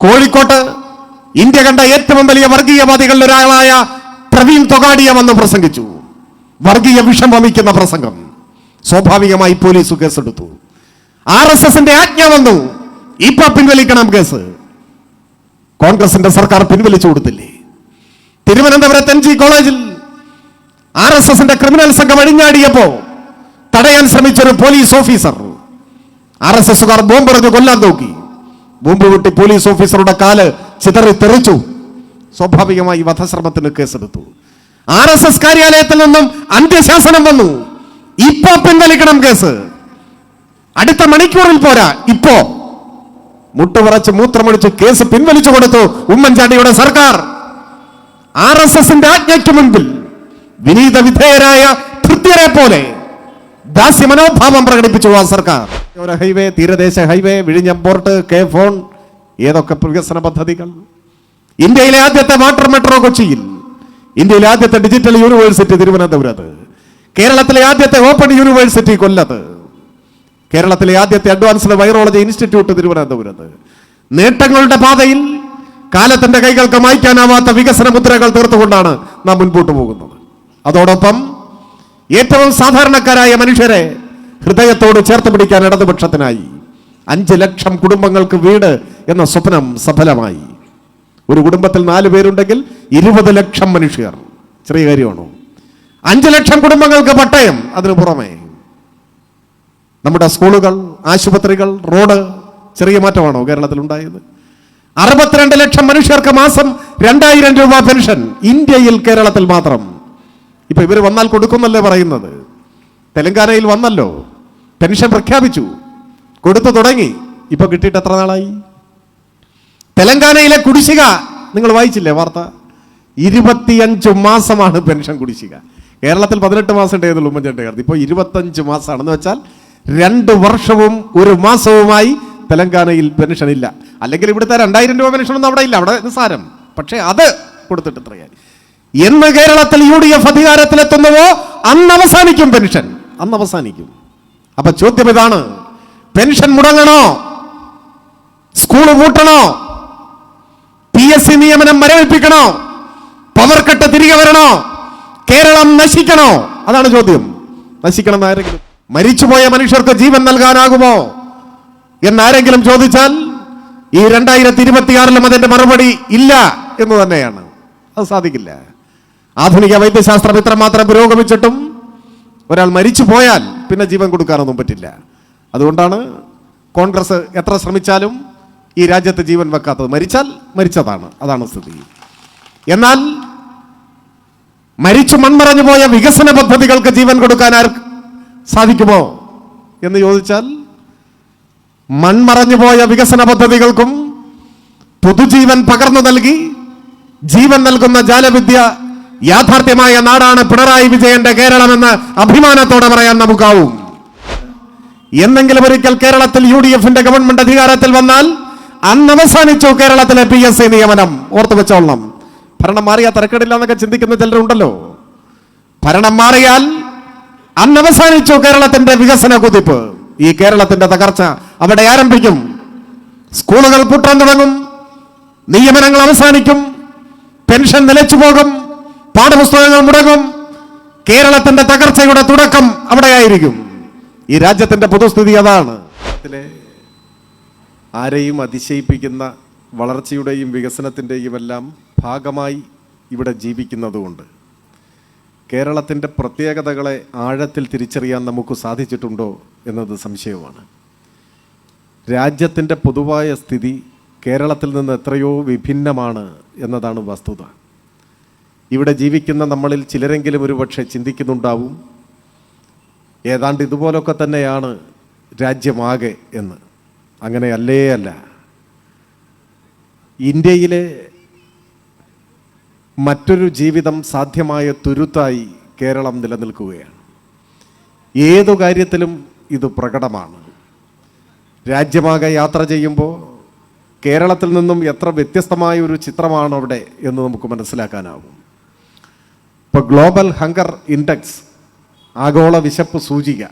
കോഴിക്കോട്ട് ഇന്ത്യ കണ്ട ഏറ്റവും വലിയ വർഗീയവാദികളിൽ ഒരാളായ പ്രവീൺ തൊഗാഡിയ വന്ന് പ്രസംഗിച്ചു. വർഗീയ വിഷം വമിക്കുന്ന പ്രസംഗം. സ്വാഭാവികമായി പോലീസ് കേസെടുത്തു. RSSന്റെ ആജ്ഞ വന്നു, ഇപ്പൊ പിൻവലിക്കണം കേസ്. കോൺഗ്രസിന്റെ സർക്കാർ പിൻവലിച്ചു കൊടുത്തില്ലേ? തിരുവനന്തപുരത്ത് NG കോളേജിൽ RSSന്റെ ക്രിമിനൽ സംഘം അഴിഞ്ഞാടിയപ്പോ തടയാൻ ശ്രമിച്ചൊരു പോലീസ് ഓഫീസർ RSSകാർ ബോംബെറിഞ്ഞ് കൊല്ലാൻ നോക്കി. ബോംബ് പൊട്ടി പോലീസ് ഓഫീസറുടെ കാല് ചിതറി തെറിച്ചു. സ്വാഭാവികമായി വധശ്രമത്തിന് കേസെടുത്തു. RSS കാര്യാലയത്തിൽ നിന്നും അന്ത്യശാസനം വന്നു, ഇപ്പോ പിൻവലിക്കണം കേസ്. അടുത്ത മണിക്കൂറിൽ പോരാ, ഇപ്പോ മുട്ടുപറച്ച് മൂത്രമൊഴിച്ച് കേസ് പിൻവലിച്ചു കൊടുത്തു ഉമ്മൻചാണ്ടിയുടെ സർക്കാർ. RSSന്റെ ആജ്ഞയ്ക്ക് മുൻപിൽ വിനീത വിധേയരായ ഭൃത്യരെ പോലെ ദാസ്യ മനോഭാവം പ്രകടിപ്പിച്ചു ആ സർക്കാർ. ഹൈവേ, തീരദേശ ഹൈവേ, വിഴിഞ്ഞം പോർട്ട്, K-ഫോൺ, ഏതൊക്കെ വികസന പദ്ധതികൾ. ഇന്ത്യയിലെ ആദ്യത്തെ വാട്ടർ മെട്രോ കൊച്ചിയിൽ, ഇന്ത്യയിലെ ആദ്യത്തെ ഡിജിറ്റൽ യൂണിവേഴ്സിറ്റി തിരുവനന്തപുരത്ത്, കേരളത്തിലെ ആദ്യത്തെ ഓപ്പൺ യൂണിവേഴ്സിറ്റി കൊല്ലത്ത്, കേരളത്തിലെ ആദ്യത്തെ അഡ്വാൻസ്ഡ് വൈറോളജി ഇൻസ്റ്റിറ്റ്യൂട്ട് തിരുവനന്തപുരത്ത്. നേട്ടങ്ങളുടെ പാതയിൽ കാലത്തിന്റെ കൈകൾക്ക് മായ്ക്കാനാവാത്ത വികസന മുദ്രകൾ തീർത്തുകൊണ്ടാണ് നാം മുൻപോട്ട് പോകുന്നത്. അതോടൊപ്പം ഏറ്റവും സാധാരണക്കാരായ മനുഷ്യരെ ഹൃദയത്തോട് ചേർത്ത് പിടിക്കാൻ ഇടതുപക്ഷത്തിനായി 5 ലക്ഷം കുടുംബങ്ങൾക്ക് വീട് എന്ന സ്വപ്നം സഫലമായി. ഒരു കുടുംബത്തിൽ 4 പേരുണ്ടെങ്കിൽ 20 ലക്ഷം മനുഷ്യർ. ചെറിയ കാര്യമാണോ? 5 ലക്ഷം കുടുംബങ്ങൾക്ക് പട്ടയം. അതിനു പുറമെ നമ്മുടെ സ്കൂളുകൾ, ആശുപത്രികൾ, റോഡ്. ചെറിയ മാറ്റമാണോ കേരളത്തിൽ ഉണ്ടായത്? 62 ലക്ഷം മനുഷ്യർക്ക് മാസം 2000 രൂപ പെൻഷൻ ഇന്ത്യയിൽ, കേരളത്തിൽ മാത്രം. ഇപ്പൊ ഇവർ വന്നാൽ കൊടുക്കുന്നല്ലേ പറയുന്നത്. തെലങ്കാനയിൽ വന്നല്ലോ, പെൻഷൻ പ്രഖ്യാപിച്ചു, കൊടുത്തു തുടങ്ങി. ഇപ്പൊ കിട്ടിയിട്ട് എത്ര നാളായി? തെലങ്കാനയിലെ കുടിശ്ശിക നിങ്ങൾ വായിച്ചില്ലേ വാർത്ത? 25 മാസമാണ് പെൻഷൻ കുടിശ്ശിക. കേരളത്തിൽ 18 മാസം ഉണ്ടായതുള്ളൂ ഉമ്മൻചാണ്ടി കാലത്ത്. ഇപ്പോൾ 25 മാസമാണെന്ന് വെച്ചാൽ 2 വർഷവും 1 മാസവുമായി തെലങ്കാനയിൽ പെൻഷൻ ഇല്ല. അല്ലെങ്കിൽ ഇവിടുത്തെ 2000 രൂപ പെൻഷനൊന്നും അവിടെ ഇല്ല, അവിടെ നിസ്സാരം. പക്ഷേ അത് കൊടുത്തിട്ട് എത്രയായി? എന്ന് കേരളത്തിൽ UDF അധികാരത്തിലെത്തുന്നുവോ അന്ന് അവസാനിക്കും പെൻഷൻ, അന്ന് അവസാനിക്കും. അപ്പൊ ചോദ്യം ഇതാണ്, പെൻഷൻ മുടങ്ങണോ? സ്കൂള് പൂട്ടണോ? PSC നിയമനം മരവിപ്പിക്കണോ? പവർ കട്ട് തിരികെ വരണോ? കേരളം നശിക്കണോ? അതാണ് ചോദ്യം. നശിക്കണം ആരെങ്കിലും? മരിച്ചുപോയ മനുഷ്യർക്ക് ജീവൻ നൽകാനാകുമോ എന്നാരെങ്കിലും ചോദിച്ചാൽ ഈ 2026 അതിന്റെ മറുപടി ഇല്ല എന്ന് തന്നെയാണ്. അത് സാധിക്കില്ല. ആധുനിക വൈദ്യശാസ്ത്രം ഇത്രമാത്രം പുരോഗമിച്ചിട്ടും ഒരാൾ മരിച്ചു പോയാൽ പിന്നെ ജീവൻ കൊടുക്കാനൊന്നും പറ്റില്ല. അതുകൊണ്ടാണ് കോൺഗ്രസ് എത്ര ശ്രമിച്ചാലും ഈ രാജ്യത്ത് ജീവൻ വെക്കാത്തത്. മരിച്ചാൽ മരിച്ചതാണ്, അതാണ് സ്ഥിതി. എന്നാൽ മരിച്ചു മൺമറഞ്ഞു പോയ വികസന പദ്ധതികൾക്ക് ജീവൻ കൊടുക്കാൻ സാധിക്കുമോ എന്ന് ചോദിച്ചാൽ മൺമറഞ്ഞു പോയ വികസന പദ്ധതികൾക്കും പുതുജീവൻ പകർന്നു നൽകി ജീവൻ നൽകുന്ന ജാലവിദ്യ യാഥാർത്ഥ്യമായ നാടാണ് പിണറായി വിജയന്റെ കേരളമെന്ന് അഭിമാനത്തോടെ പറയാൻ നമുക്കാവും. എന്നെങ്കിലും ഒരിക്കൽ കേരളത്തിൽ UDFന്റെ ഗവൺമെന്റ് അധികാരത്തിൽ വന്നാൽ അന്ന് അവസാനിച്ചു കേരളത്തിലെ PSC നിയമനം. ഓർത്തു വെച്ചോളണം. ഭരണം മാറിയാൽ തരക്കേടില്ല എന്നൊക്കെ ചിന്തിക്കുന്ന ചിലരുണ്ടല്ലോ. ഭരണം മാറിയാൽ അന്ന് അവസാനിച്ചു കേരളത്തിന്റെ വികസന കുതിപ്പ്. ഈ കേരളത്തിന്റെ തകർച്ച അവിടെ ആരംഭിക്കും. സ്കൂളുകൾ പൂട്ടാൻ തുടങ്ങും, നിയമനങ്ങൾ അവസാനിക്കും, പെൻഷൻ നിലച്ചു പോകും, പാഠപുസ്തകങ്ങൾ മുടങ്ങും. കേരളത്തിന്റെ തകർച്ചയുടെ തുടക്കം അവിടെയായിരിക്കും. ഈ രാജ്യത്തിന്റെ പൊതുസ്ഥിതി അതാണ്. ആരെയും അതിശയിപ്പിക്കുന്ന വളർച്ചയുടെയും വികസനത്തിൻ്റെയും എല്ലാം ഭാഗമായി ഇവിടെ ജീവിക്കുന്നതുകൊണ്ട് കേരളത്തിൻ്റെ പ്രത്യേകതകളെ ആഴത്തിൽ തിരിച്ചറിയാൻ നമുക്ക് സാധിച്ചിട്ടുണ്ടോ എന്നത് സംശയമാണ്. രാജ്യത്തിൻ്റെ പൊതുവായ സ്ഥിതി കേരളത്തിൽ നിന്ന് എത്രയോ വിഭിന്നമാണ് എന്നതാണ് വസ്തുത. ഇവിടെ ജീവിക്കുന്ന നമ്മളിൽ ചിലരെങ്കിലും ഒരുപക്ഷെ ചിന്തിക്കുന്നുണ്ടാവും, ഏതാണ്ട് ഇതുപോലൊക്കെ തന്നെയാണ് രാജ്യമാകെ എന്ന്. അങ്ങനെ അല്ല. ഇന്ത്യയിലെ മറ്റൊരു ജീവിതം സാധ്യമായ തുരുത്തായി കേരളം നിലനിൽക്കുകയാണ്. ഏതു കാര്യത്തിലും ഇത് പ്രകടമാണ്. രാജ്യമാകെ യാത്ര ചെയ്യുമ്പോൾ കേരളത്തിൽ നിന്നും എത്ര വ്യത്യസ്തമായ ഒരു ചിത്രമാണ് അവിടെ എന്ന് നമുക്ക് മനസ്സിലാക്കാനാവും. ഇപ്പോൾ ഗ്ലോബൽ ഹങ്കർ ഇൻഡെക്സ്, ആഗോള വിശപ്പ് സൂചിക,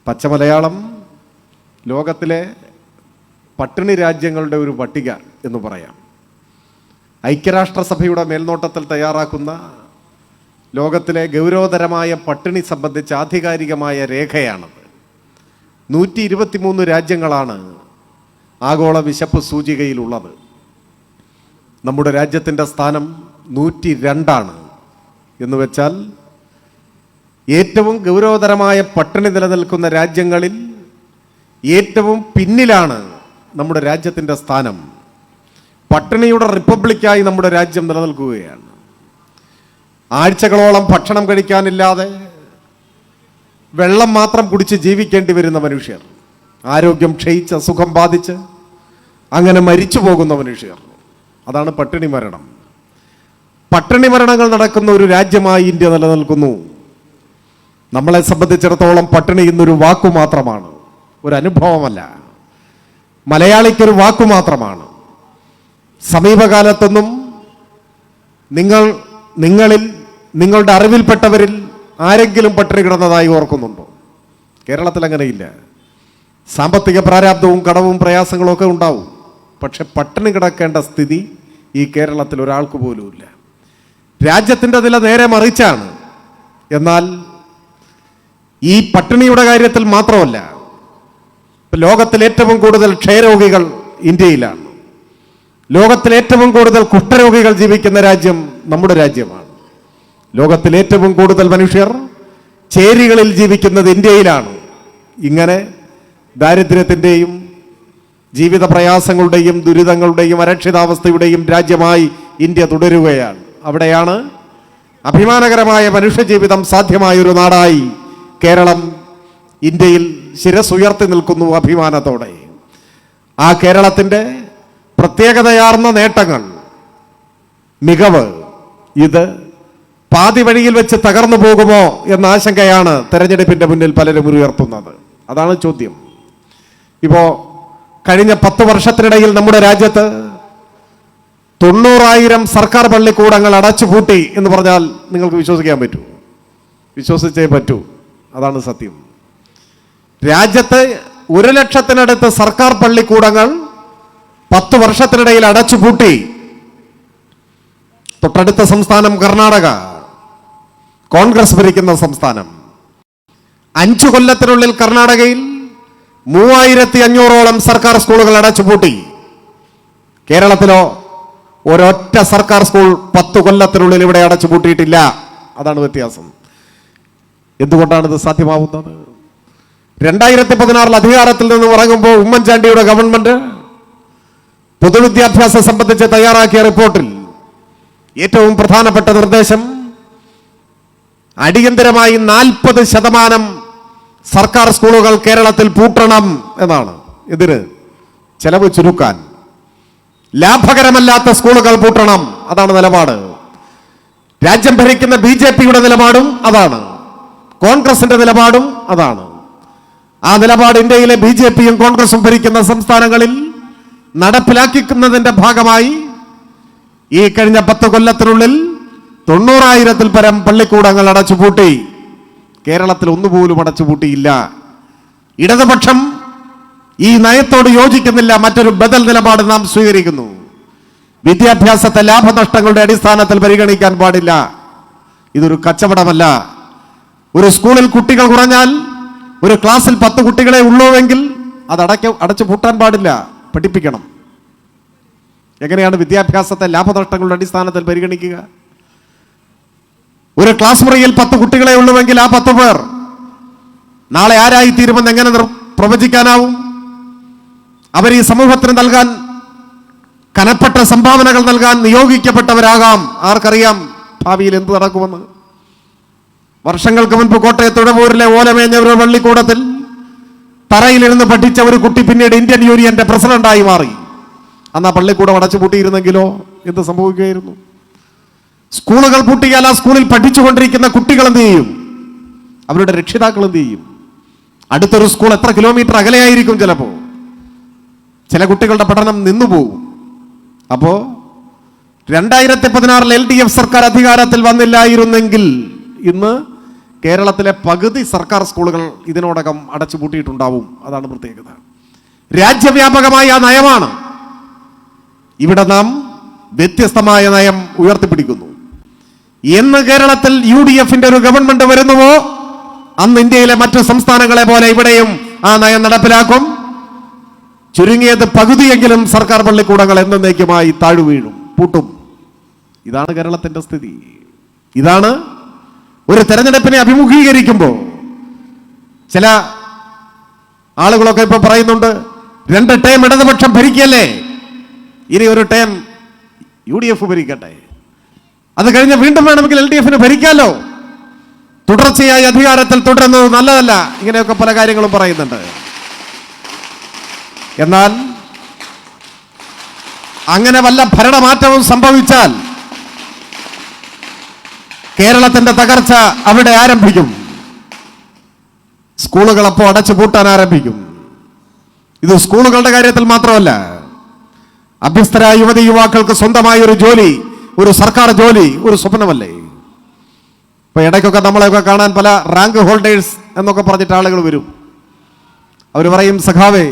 പച്ചമലയാളം ലോകത്തിലെ പട്ടിണി രാജ്യങ്ങളുടെ ഒരു പട്ടിക എന്ന് പറയാം. ഐക്യരാഷ്ട്രസഭയുടെ മേൽനോട്ടത്തിൽ തയ്യാറാക്കുന്ന ലോകത്തിലെ ഗൗരവതരമായ പട്ടിണി സംബന്ധിച്ച ആധികാരികമായ രേഖയാണത്. 123 രാജ്യങ്ങളാണ് ആഗോള വിശപ്പ് സൂചികയിലുള്ളത്. നമ്മുടെ രാജ്യത്തിൻ്റെ സ്ഥാനം 102 എന്ന് വെച്ചാൽ ഏറ്റവും ഗൗരവതരമായ പട്ടിണി നിലനിൽക്കുന്ന രാജ്യങ്ങളിൽ ഏറ്റവും പിന്നിലാണ് നമ്മുടെ രാജ്യത്തിൻ്റെ സ്ഥാനം. പട്ടിണിയുടെ റിപ്പബ്ലിക്കായി നമ്മുടെ രാജ്യം നിലനിൽക്കുകയാണ്. ആഴ്ചകളോളം ഭക്ഷണം കഴിക്കാനില്ലാതെ വെള്ളം മാത്രം കുടിച്ച് ജീവിക്കേണ്ടി വരുന്ന മനുഷ്യർ, ആരോഗ്യം ക്ഷയിച്ച് അസുഖം ബാധിച്ച് അങ്ങനെ മരിച്ചു പോകുന്ന മനുഷ്യർ, അതാണ് പട്ടിണി മരണം. പട്ടിണി മരണങ്ങൾ നടക്കുന്ന ഒരു രാജ്യമായി ഇന്ത്യ നിലനിൽക്കുന്നു. നമ്മളെ സംബന്ധിച്ചിടത്തോളം പട്ടിണി ഇന്നൊരു വാക്കു മാത്രമാണ്, ഒരു അനുഭവമല്ല. മലയാളിക്കൊരു വാക്കു മാത്രമാണ്. സമീപകാലത്തൊന്നും നിങ്ങളിൽ നിങ്ങളുടെ അറിവിൽപ്പെട്ടവരിൽ ആരെങ്കിലും പട്ടിണി കിടന്നതായി ഓർക്കുന്നുണ്ടോ? കേരളത്തിൽ അങ്ങനെയില്ല. സാമ്പത്തിക പ്രാരാബ്ധവും കടവും പ്രയാസങ്ങളും ഒക്കെ ഉണ്ടാവും. പക്ഷെ പട്ടിണി കിടക്കേണ്ട സ്ഥിതി ഈ കേരളത്തിൽ ഒരാൾക്ക് പോലുമില്ല. രാജ്യത്തിൻ്റെ നില നേരെ മറിച്ചാണ്. എന്നാൽ ഈ പട്ടിണിയുടെ കാര്യത്തിൽ മാത്രമല്ല, ലോകത്തിൽ ഏറ്റവും കൂടുതൽ ക്ഷയരോഗികൾ ഇന്ത്യയിലാണ്. ലോകത്തിൽ ഏറ്റവും കൂടുതൽ കുഷ്ഠരോഗികൾ ജീവിക്കുന്ന രാജ്യം നമ്മുടെ രാജ്യമാണ്. ലോകത്തിൽ ഏറ്റവും കൂടുതൽ മനുഷ്യർ ചേരികളിൽ ജീവിക്കുന്നത് ഇന്ത്യയിലാണ്. ഇങ്ങനെ ദാരിദ്ര്യത്തിൻ്റെയും ജീവിത പ്രയാസങ്ങളുടെയും ദുരിതങ്ങളുടെയും അരക്ഷിതാവസ്ഥയുടെയും രാജ്യമായി ഇന്ത്യ തുടരുകയാണ്. അവിടെയാണ് അഭിമാനകരമായ മനുഷ്യജീവിതം സാധ്യമായൊരു നാടായി കേരളം ഇന്ത്യയിൽ ശിരസുയർത്തി നിൽക്കുന്നു അഭിമാനത്തോടെ. ആ കേരളത്തിൻ്റെ പ്രത്യേകതയാർന്ന നേട്ടങ്ങൾ, മികവ്, ഇത് പാതി വഴിയിൽ വെച്ച് തകർന്നു പോകുമോ എന്ന ആശങ്കയാണ് തെരഞ്ഞെടുപ്പിൻ്റെ മുന്നിൽ പലരും ഉയർത്തുന്നത്. അതാണ് ചോദ്യം. ഇപ്പോൾ കഴിഞ്ഞ 10 വർഷത്തിനിടയിൽ നമ്മുടെ രാജ്യത്ത് 90,000 സർക്കാർ പള്ളിക്കൂടങ്ങൾ അടച്ചുപൂട്ടി എന്ന് പറഞ്ഞാൽ നിങ്ങൾക്ക് വിശ്വസിക്കാൻ പറ്റൂ? വിശ്വസിച്ചേ പറ്റൂ. അതാണ് സത്യം. രാജ്യത്ത് 1,00,000-നടുത്ത് സർക്കാർ പള്ളിക്കൂടങ്ങൾ 10 വർഷത്തിനിടയിൽ അടച്ചുപൂട്ടി. തൊട്ടടുത്ത സംസ്ഥാനം കർണാടക, കോൺഗ്രസ് ഭരിക്കുന്ന സംസ്ഥാനം. 5 കൊല്ലത്തിനുള്ളിൽ കർണാടകയിൽ 3,500-ഓളം സർക്കാർ സ്കൂളുകൾ അടച്ചുപൂട്ടി. കേരളത്തിലോ ഒരൊറ്റ സർക്കാർ സ്കൂൾ 10 കൊല്ലത്തിനുള്ളിൽ ഇവിടെ അടച്ചുപൂട്ടിയിട്ടില്ല. അതാണ് വ്യത്യാസം. എന്തുകൊണ്ടാണ് ഇത് സാധ്യമാവുന്നത്? 2016 അധികാരത്തിൽ നിന്ന് ഇറങ്ങുമ്പോൾ ഉമ്മൻചാണ്ടിയുടെ ഗവൺമെന്റ് പൊതുവിദ്യാഭ്യാസം സംബന്ധിച്ച് തയ്യാറാക്കിയ റിപ്പോർട്ടിൽ ഏറ്റവും പ്രധാനപ്പെട്ട നിർദ്ദേശം അടിയന്തരമായി 40% സർക്കാർ സ്കൂളുകൾ കേരളത്തിൽ പൂട്ടണം എന്നാണ്. ഇതിന് ചെലവ് ചുരുക്കാൻ ലാഭകരമല്ലാത്ത സ്കൂളുകൾ പൂട്ടണം. അതാണ് നിലപാട്. രാജ്യം ഭരിക്കുന്ന BJP-യുടെ നിലപാടും അതാണ്. കോൺഗ്രസിന്റെ നിലപാടും അതാണ്. ആ നിലപാട് ഇന്ത്യയിലെ BJP-യും കോൺഗ്രസും ഭരിക്കുന്ന സംസ്ഥാനങ്ങളിൽ നടപ്പിലാക്കുന്നതിന്റെ ഭാഗമായി ഈ കഴിഞ്ഞ 10 കൊല്ലത്തിനുള്ളിൽ 90,000-ൽ പരം പള്ളിക്കൂടങ്ങൾ അടച്ചുപൂട്ടി. കേരളത്തിൽ ഒന്നുപോലും അടച്ചുപൂട്ടിയില്ല. ഇടതുപക്ഷം ഈ നയത്തോട് യോജിക്കുന്നില്ല. മറ്റൊരു ബദൽ നിലപാട് നാം സ്വീകരിക്കുന്നു. വിദ്യാഭ്യാസത്തെ ലാഭനഷ്ടങ്ങളുടെ അടിസ്ഥാനത്തിൽ പരിഗണിക്കാൻ പാടില്ല. ഇതൊരു കച്ചവടമല്ല. ഒരു സ്കൂളിൽ കുട്ടികൾ കുറഞ്ഞാൽ ഒരു ക്ലാസ്സിൽ 10 കുട്ടികളെ ഉള്ളൂവെങ്കിൽ അത് അടച്ചു പൂട്ടാൻ പാടില്ല, പഠിപ്പിക്കണം. എങ്ങനെയാണ് വിദ്യാഭ്യാസത്തെ ലാഭനഷ്ടങ്ങളുടെ അടിസ്ഥാനത്തിൽ പരിഗണിക്കുക? ഒരു ക്ലാസ് മുറിയിൽ 10 കുട്ടികളെ ഉള്ളുവെങ്കിൽ ആ 10 പേർ നാളെ ആരായി തീരുമെന്ന് എങ്ങനെ പ്രവചിക്കാനാവും? അവർ ഈ സമൂഹത്തിന് നൽകാൻ കനപ്പെട്ട സംഭാവനകൾ നൽകാൻ നിയോഗിക്കപ്പെട്ടവരാകാം. ആർക്കറിയാം ഭാവിയിൽ എന്ത് നടക്കുമെന്ന്? വർഷങ്ങൾക്ക് മുൻപ് കോട്ടയത്ത് ഉഴവൂരിലെ ഓലമേഞ്ഞ ഒരു പള്ളിക്കൂടത്തിൽ തറയിലിരുന്ന് പഠിച്ച ഒരു കുട്ടി പിന്നീട് ഇന്ത്യൻ യൂണിയന്റെ പ്രസിഡന്റായി മാറി. അന്ന് ആ പള്ളിക്കൂടം അടച്ചുപൂട്ടിയിരുന്നെങ്കിലോ എന്ത് സംഭവിക്കുകയായിരുന്നു? സ്കൂളുകൾ പൂട്ടിയാൽ ആ സ്കൂളിൽ പഠിച്ചുകൊണ്ടിരിക്കുന്ന കുട്ടികൾ എന്ത് ചെയ്യും? അവരുടെ രക്ഷിതാക്കൾ എന്ത് ചെയ്യും? അടുത്തൊരു സ്കൂൾ എത്ര കിലോമീറ്റർ അകലെയായിരിക്കും. ചിലപ്പോൾ ചില കുട്ടികളുടെ പഠനം നിന്നുപോകും. അപ്പോ 2016 LDF സർക്കാർ അധികാരത്തിൽ വന്നില്ലായിരുന്നെങ്കിൽ ഇന്ന് കേരളത്തിലെ പകുതി സർക്കാർ സ്കൂളുകൾ ഇതിനോടകം അടച്ചുപൂട്ടിയിട്ടുണ്ടാവും. അതാണ് പ്രത്യേകത. രാജ്യവ്യാപകമായ നയമാണ്. ഇവിടെ നാം വ്യത്യസ്തമായ നയം ഉയർത്തിപ്പിടിക്കുന്നു. എന്ന് കേരളത്തിൽ UDF-ന്റെ ഒരു ഗവൺമെന്റ് വരുന്നുവോ അന്ന് ഇന്ത്യയിലെ മറ്റു സംസ്ഥാനങ്ങളെ പോലെ ഇവിടെയും ആ നയം നടപ്പിലാക്കും. ചുരുങ്ങിയത് പകുതിയെങ്കിലും സർക്കാർ പള്ളിക്കൂടങ്ങൾ എന്നേക്കുമായി താഴുവീഴും, പൂട്ടും. ഇതാണ് കേരളത്തിന്റെ സ്ഥിതി. ഇതാണ് ഒരു തെരഞ്ഞെടുപ്പിനെ അഭിമുഖീകരിക്കുമ്പോൾ ചില ആളുകളൊക്കെ ഇപ്പൊ പറയുന്നുണ്ട്, 2 ടേം ഇടതുപക്ഷം ഭരിക്കല്ലേ, ഇനി ഒരു ടേം UDF ഭരിക്കട്ടെ, അത് കഴിഞ്ഞ് വീണ്ടും വേണമെങ്കിൽ LDF-ന് ഭരിക്കാലോ, തുടർച്ചയായി അധികാരത്തിൽ തുടരുന്നത് നല്ലതല്ല, ഇങ്ങനെയൊക്കെ പല കാര്യങ്ങളും പറയുന്നുണ്ട്. എന്നാൽ അങ്ങനെ വല്ല ഭരണമാറ്റവും സംഭവിച്ചാൽ കേരളത്തിന്റെ തകർച്ച അവിടെ ആരംഭിക്കും. സ്കൂളുകൾ അപ്പോൾ അടച്ചു പൂട്ടാൻ ആരംഭിക്കും. ഇത് സ്കൂളുകളുടെ കാര്യത്തിൽ മാത്രമല്ല, അഭ്യസ്തരായ യുവതി യുവാക്കൾക്ക് സ്വന്തമായ ഒരു ജോലി, ഒരു സർക്കാർ ജോലി ഒരു സ്വപ്നമല്ലേ. ഇപ്പൊ ഇടയ്ക്കൊക്കെ നമ്മളെയൊക്കെ കാണാൻ പല റാങ്ക് ഹോൾഡേഴ്സ് എന്നൊക്കെ പറഞ്ഞിട്ട് ആളുകൾ വരും. അവർ പറയും, സഖാവേ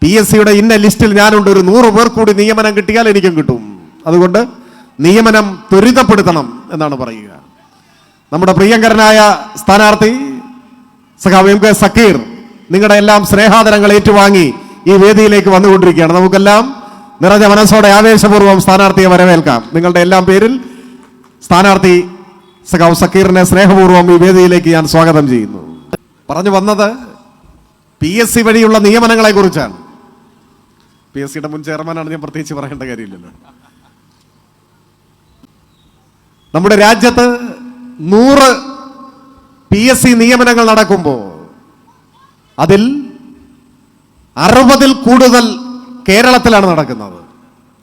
PSC-യുടെ ഇന്ന ലിസ്റ്റിൽ ഞാനുണ്ട്, ഒരു 100 പേർ കൂടി നിയമനം കിട്ടിയാൽ എനിക്കും കിട്ടും, അതുകൊണ്ട് നിയമനം ത്വരിതപ്പെടുത്തണം എന്നാണ് പറയുക. നമ്മുടെ പ്രിയങ്കരനായ സ്ഥാനാർത്ഥി സഖാവ് MK സക്കീർ നിങ്ങളുടെ എല്ലാം സ്നേഹാദരങ്ങൾ ഏറ്റുവാങ്ങി ഈ വേദിയിലേക്ക് വന്നുകൊണ്ടിരിക്കുകയാണ്. നമുക്കെല്ലാം നിറഞ്ഞ മനസ്സോടെ ആവേശപൂർവ്വം സ്ഥാനാർത്ഥിയെ വരവേൽക്കാം. നിങ്ങളുടെ എല്ലാം പേരിൽ സ്ഥാനാർത്ഥി സഖാവ് സക്കീറിനെ സ്നേഹപൂർവ്വം ഈ വേദിയിലേക്ക് ഞാൻ സ്വാഗതം ചെയ്യുന്നു. പറഞ്ഞു വന്നത് PSC വഴിയുള്ള നിയമനങ്ങളെ കുറിച്ചാണ്. PSC-യുടെ മുൻ ചെയർമാനാണ്, ഞാൻ പ്രത്യേകിച്ച് പറയേണ്ട കാര്യമില്ലല്ലോ. നമ്മുടെ രാജ്യത്ത് 100 PSC നിയമനങ്ങൾ നടക്കുമ്പോൾ അതിൽ 60-ൽ കൂടുതൽ കേരളത്തിലാണ് നടക്കുന്നത്.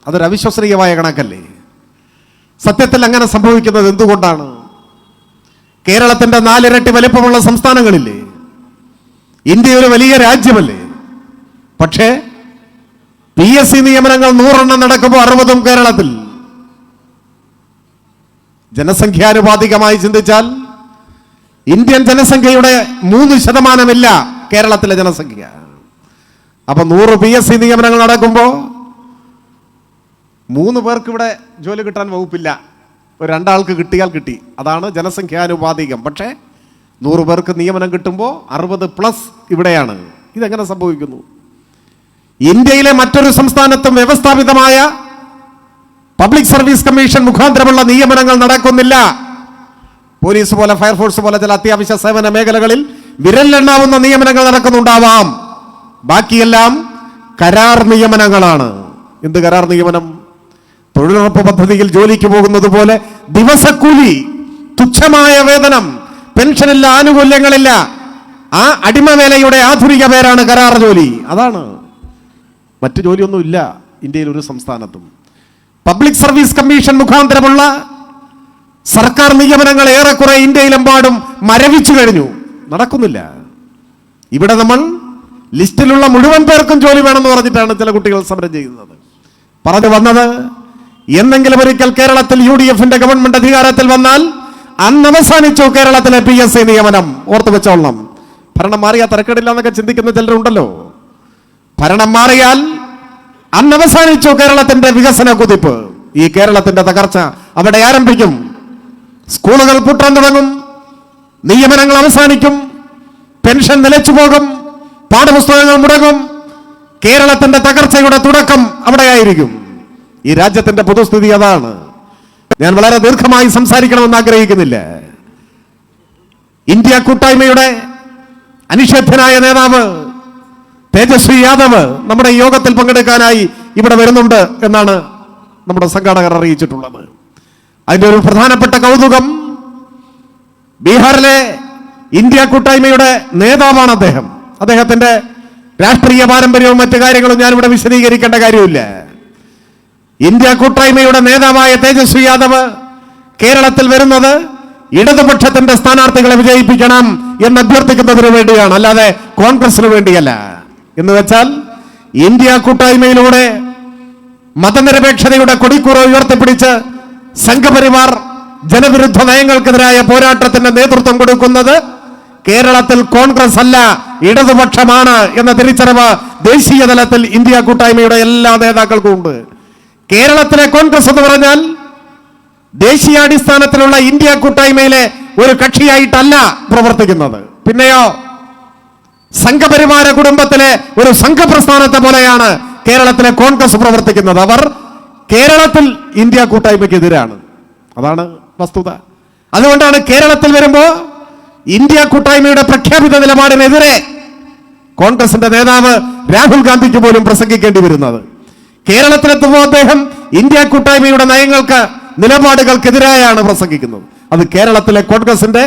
അതൊരു അവിശ്വസനീയമായ കണക്കല്ലേ? സത്യത്തിൽ അങ്ങനെ സംഭവിക്കുന്നത് എന്തുകൊണ്ടാണ്? കേരളത്തിന്റെ 4 ഇരട്ടി വലിപ്പമുള്ള സംസ്ഥാനങ്ങളില്ലേ? ഇന്ത്യ ഒരു വലിയ രാജ്യമല്ലേ? പക്ഷേ PSC നിയമനങ്ങൾ 100 എണ്ണം നടക്കുമ്പോൾ 60-ഉം കേരളത്തിൽ. ജനസംഖ്യാനുപാതികമായി ചിന്തിച്ചാൽ ഇന്ത്യൻ ജനസംഖ്യയുടെ 3% കേരളത്തിലെ ജനസംഖ്യ. അപ്പൊ 100 PSC നിയമനങ്ങൾ നടക്കുമ്പോൾ 3 പേർക്ക് ഇവിടെ ജോലി കിട്ടാൻ വകുപ്പില്ല, ഒരു 2 ആൾക്ക് കിട്ടിയാൽ കിട്ടി. അതാണ് ജനസംഖ്യാനുപാതികം. പക്ഷേ 100 പേർക്ക് നിയമനം കിട്ടുമ്പോൾ 60+ ഇവിടെയാണ്. ഇതെങ്ങനെ സംഭവിക്കുന്നു? ഇന്ത്യയിലെ മറ്റൊരു സംസ്ഥാനത്തും വ്യവസ്ഥാപിതമായ പബ്ലിക് സർവീസ് കമ്മീഷൻ മുഖാന്തരമുള്ള നിയമനങ്ങൾ നടക്കുന്നില്ല. പോലീസ് പോലെ ഫയർഫോഴ്സ് പോലെ ചില അത്യാവശ്യ സേവന മേഖലകളിൽ വിരലിലെണ്ണാവുന്ന നിയമനങ്ങൾ നടക്കുന്നുണ്ടാവാം. ബാക്കിയെല്ലാം കരാർ നിയമനങ്ങളാണ്. എന്ത് കരാർ നിയമനം? തൊഴിലുറപ്പ് പദ്ധതിയിൽ ജോലിക്ക് പോകുന്നത് പോലെ ദിവസക്കൂലി, തുച്ഛമായ വേതനം, പെൻഷനില്ല, ആനുകൂല്യങ്ങളില്ല. ആ അടിമവേലയുടെ ആധുനിക പേരാണ് കരാർ ജോലി. അതാണ്, മറ്റു ജോലിയൊന്നും ഇല്ല ഇന്ത്യയിൽ ഒരു സംസ്ഥാനത്തും. പബ്ലിക് സർവീസ് കമ്മീഷൻ മുഖാന്തരമുള്ള സർക്കാർ നിയമനങ്ങൾ ഏറെക്കുറെ ഇന്ത്യയിലെമ്പാടും മരവിച്ചു കഴിഞ്ഞു, നടക്കുന്നില്ല. ഇവിടെ നമ്മൾ ലിസ്റ്റിലുള്ള മുഴുവൻ പേർക്കും ജോലി വേണമെന്ന് പറഞ്ഞിട്ടാണ് ചില കുട്ടികൾ സമരം ചെയ്യുന്നത്. പറഞ്ഞു വന്നത്, എന്നെങ്കിലും ഒരിക്കൽ കേരളത്തിൽ UDF-ന്റെ ഗവൺമെന്റ് അധികാരത്തിൽ വന്നാൽ അന്ന് അവസാനിച്ചു കേരളത്തിലെ PSC നിയമനം. ഓർത്തു വെച്ചോളണം. ഭരണം മാറിയാൽ തരക്കേടില്ല എന്നൊക്കെ ചിന്തിക്കുന്ന ചിലരുണ്ടല്ലോ. ഭരണം മാറിയാൽ അന്ന് അവസാനിച്ചു കേരളത്തിന്റെ വികസന കുതിപ്പ്. ഈ കേരളത്തിന്റെ തകർച്ച അവിടെ ആരംഭിക്കും. സ്കൂളുകൾ പൂട്ടാൻ തുടങ്ങും, നിയമനങ്ങൾ അവസാനിക്കും, പെൻഷൻ നിലച്ചു പോകും, പാഠപുസ്തകങ്ങൾ മുടങ്ങും. കേരളത്തിന്റെ തകർച്ചയുടെ തുടക്കം അവിടെയായിരിക്കും. ഈ രാജ്യത്തിന്റെ പൊതുസ്ഥിതി അതാണ്. ഞാൻ വളരെ ദീർഘമായി സംസാരിക്കണമെന്ന് ആഗ്രഹിക്കുന്നില്ല. ഇന്ത്യ കൂട്ടായ്മയുടെ അനിഷേധ്യനായ നേതാവ് തേജസ്വി യാദവ് നമ്മുടെ യോഗത്തിൽ പങ്കെടുക്കാനായി ഇവിടെ വരുന്നുണ്ട് എന്നാണ് നമ്മുടെ സംഘാടകർ അറിയിച്ചിട്ടുള്ളത്. അതിന്റെ ഒരു പ്രധാനപ്പെട്ട കൗതുകം, ബീഹാറിലെ ഇന്ത്യ കൂട്ടായ്മയുടെ നേതാവാണ് അദ്ദേഹം. അദ്ദേഹത്തിന്റെ രാഷ്ട്രീയ പാരമ്പര്യവും മറ്റു കാര്യങ്ങളും ഞാനിവിടെ വിശദീകരിക്കേണ്ട കാര്യമില്ല. ഇന്ത്യ കൂട്ടായ്മയുടെ നേതാവായ തേജസ്വി യാദവ് കേരളത്തിൽ വരുന്നത് ഇടതുപക്ഷത്തിന്റെ സ്ഥാനാർത്ഥികളെ വിജയിപ്പിക്കണം എന്ന് അഭ്യർത്ഥിക്കുന്നതിന് വേണ്ടിയാണ്, അല്ലാതെ കോൺഗ്രസിന് വേണ്ടിയല്ല. എന്ന് വെച്ചാൽ ഇന്ത്യ കൂട്ടായ്മയിലൂടെ മതനിരപേക്ഷതയുടെ കൊടിക്കൂറ ഉയർത്തിപ്പിടിച്ച് സംഘപരിവാർ ജനവിരുദ്ധ നയങ്ങൾക്കെതിരായ പോരാട്ടത്തിന് നേതൃത്വം കൊടുക്കുന്നത് കേരളത്തിൽ കോൺഗ്രസ് അല്ല ഇടതുപക്ഷമാണ് എന്ന തിരിച്ചറിവ് ദേശീയ തലത്തിൽ ഇന്ത്യ കൂട്ടായ്മയുടെ എല്ലാ നേതാക്കൾക്കും ഉണ്ട്. കേരളത്തിലെ കോൺഗ്രസ് എന്ന് പറഞ്ഞാൽ ദേശീയാടിസ്ഥാനത്തിലുള്ള ഇന്ത്യ കൂട്ടായ്മയിലെ ഒരു കക്ഷിയായിട്ടല്ല പ്രവർത്തിക്കുന്നത്. പിന്നെയോ സംഘപരിവാര കുടുംബത്തിലെ ഒരു സംഘപ്രസ്ഥാനത്തെ പോലെയാണ് കേരളത്തിലെ കോൺഗ്രസ് പ്രവർത്തിക്കുന്നത്. അവർ കേരളത്തിൽ ഇന്ത്യ കൂട്ടായ്മയ്ക്കെതിരാണ്. അതാണ് വസ്തുത. അതുകൊണ്ടാണ് കേരളത്തിൽ വരുമ്പോൾ ഇന്ത്യ കൂട്ടായ്മയുടെ പ്രഖ്യാപിത നിലപാടിനെതിരെ കോൺഗ്രസിന്റെ നേതാവ് രാഹുൽ ഗാന്ധിക്ക് പോലും പ്രസംഗിക്കേണ്ടി വരുന്നത്. കേരളത്തിലെത്തുമ്പോൾ അദ്ദേഹം ഇന്ത്യ കൂട്ടായ്മയുടെ നയങ്ങൾക്ക് നിലപാടുകൾക്കെതിരായാണ് പ്രസംഗിക്കുന്നത്. അത് കേരളത്തിലെ കോൺഗ്രസിന്റെ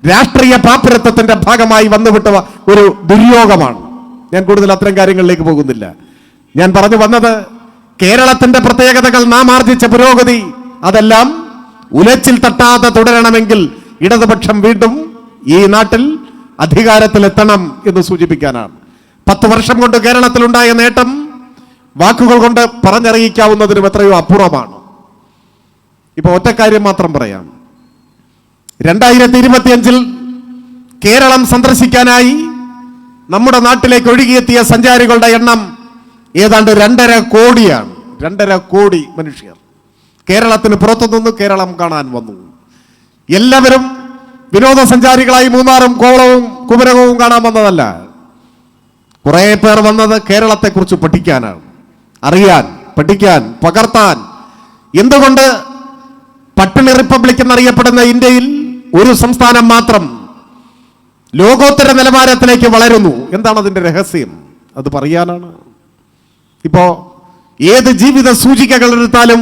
രാഷ്ട്രീയ പാപ്പരത്വത്തിന്റെ ഭാഗമായി വന്നുവിട്ട ഒരു ദുര്യോഗമാണ്. ഞാൻ കൂടുതൽ അത്തരം കാര്യങ്ങളിലേക്ക് പോകുന്നില്ല. ഞാൻ പറഞ്ഞു വന്നത് കേരളത്തിന്റെ പ്രത്യേകതകൾ, നാം ആർജിച്ച പുരോഗതി, അതെല്ലാം ഉലച്ചിൽ തട്ടാതെ തുടരണമെങ്കിൽ ഇടതുപക്ഷം വീണ്ടും ഈ നാട്ടിൽ അധികാരത്തിലെത്തണം എന്ന് സൂചിപ്പിക്കാനാണ്. 10 വർഷം കൊണ്ട് കേരളത്തിലുണ്ടായ നേട്ടം വാക്കുകൾ കൊണ്ട് പറഞ്ഞറിയിക്കാവുന്നതിനും എത്രയോ അപ്പുറമാണ്. ഇപ്പൊ ഒറ്റക്കാര്യം മാത്രം പറയാം. 2025 കേരളം സന്ദർശിക്കാനായി നമ്മുടെ നാട്ടിലേക്ക് ഒഴുകിയെത്തിയ സഞ്ചാരികളുടെ എണ്ണം ഏതാണ്ട് 2.5 കോടിയാണ്. 2.5 കോടി മനുഷ്യർ കേരളത്തിന് പുറത്തുനിന്ന് കേരളം കാണാൻ വന്നു. എല്ലാവരും വിനോദസഞ്ചാരികളായി മൂന്നാറും കോവളവും കുമരകവും കാണാൻ വന്നതല്ല. കുറെ പേർ വന്നത് കേരളത്തെക്കുറിച്ച് പഠിക്കാനാണ്, അറിയാൻ, പഠിക്കാൻ, പകർത്താൻ. എന്തുകൊണ്ട് പട്ടിണി റിപ്പബ്ലിക് എന്നറിയപ്പെടുന്ന ഇന്ത്യയിൽ ഒരു സംസ്ഥാനം മാത്രം ലോകോത്തര നിലവാരത്തിലേക്ക് വളരുന്നു? എന്താണ് അതിന്റെ രഹസ്യം? അത് പറയാനാണ്. ഇപ്പോ ഏത് ജീവിത സൂചികകൾ എടുത്താലും